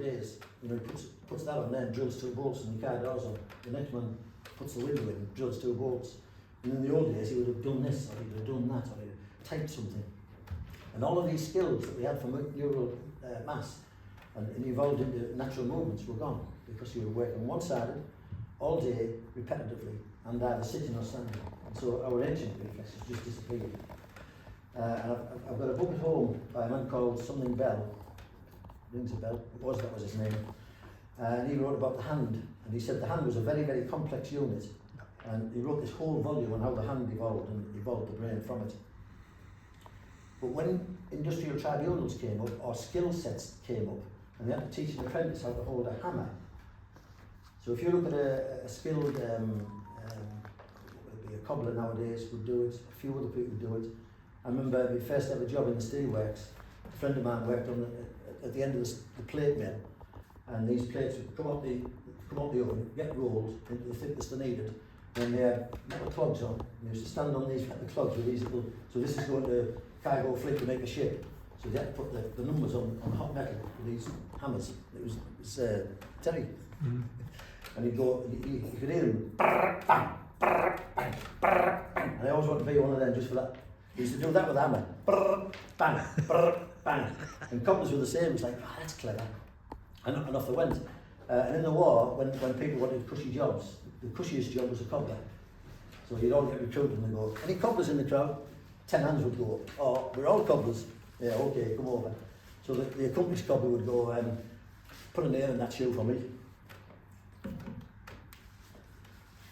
days, he puts that on there and drills 2 bolts and the car doors on. The next man puts the window in and drills 2 bolts. And in the old days he would have done this, or he would have done that, or he would have typed something. And all of these skills that we had from neural mass and evolved into natural movements were gone, because you were working one-sided all day repetitively and either sitting or standing. And so our ancient reflexes just disappeared. And I've got a book at home by a man called something Bell. Rings a bell. That was his name. And he wrote about the hand, and he said the hand was a very, very complex unit. And he wrote this whole volume on how the hand evolved and evolved the brain from it. But when industrial tribunals came up, or skill sets came up, and they had to teach an apprentice how to hold a hammer. So if you look at a skilled, a cobbler nowadays would do it, a few other people would do it. I remember my first ever job in the steelworks. A friend of mine worked on at the end of the plate mill, and these plates would come out the oven, get rolled into the thickness they needed, and they had metal clogs on. And they used to stand on these metal clogs with these little, so this is going to cargo fleet to make a ship. So they had to put the numbers on hot metal with these hammers. It was Terry. Mm-hmm. And he'd go, you could hear him, bang, bang, bang, bang. And I always wanted to be one of them just for that. He used to do that with a hammer, bang, bang. And cobblers were the same. It's like, oh, that's clever. And off they went. And in the war, when people wanted cushy jobs, the cushiest job was a cobbler. So you'd all get recruited and they go, any cobblers in the crowd? 10 hands would go up. Oh, we're all cobblers. Yeah, okay, come over. So the accomplished cobbler would go, put a nail in that shoe for me.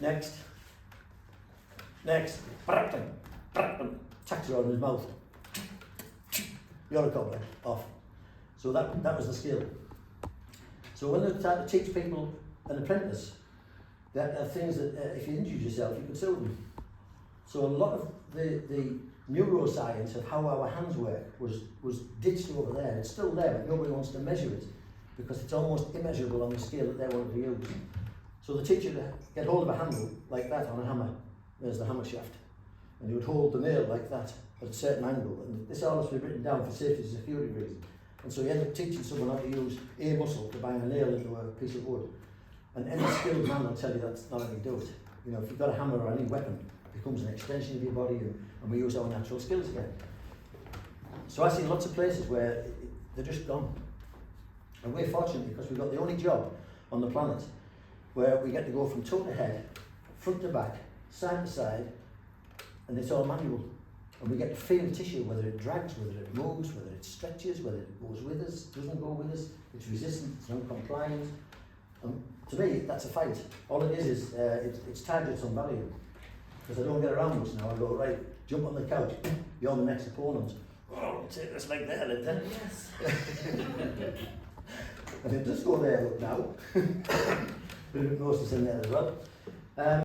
Next. Tacks around his mouth. You're a cobbler. Off. So that was the skill. So when they start to teach people an apprentice, there are things that if you injure yourself, you can sue them. So a lot of the neuroscience of how our hands work was ditched over there. It's still there, but nobody wants to measure it because it's almost immeasurable on the scale that they wanted to use. So the teacher would get hold of a handle like that on a hammer. There's the hammer shaft. And he would hold the nail like that at a certain angle. And this all has to be written down for safety and security reasons. And so you end up teaching someone how to use a muscle to bang a nail into a piece of wood. And any skilled man will tell you that's not how you do it. You know, if you've got a hammer or any weapon, it becomes an extension of your body, and we use our natural skills again. So I see lots of places where they're just gone. And we're fortunate because we've got the only job on the planet where we get to go from toe to head, front to back, side to side, and it's all manual. And we get to feel tissue, whether it drags, whether it moves, whether it stretches, whether it goes with us, doesn't go with us, it's resistant, it's non-compliant. And to me, that's a fight. All it is it's targets on value. Because I don't get around much now. I go, right, jump on the couch, you're the next opponent. Oh, take this leg there, then. Yes. And it does go there, look now. Bit of hypnosis in there as well.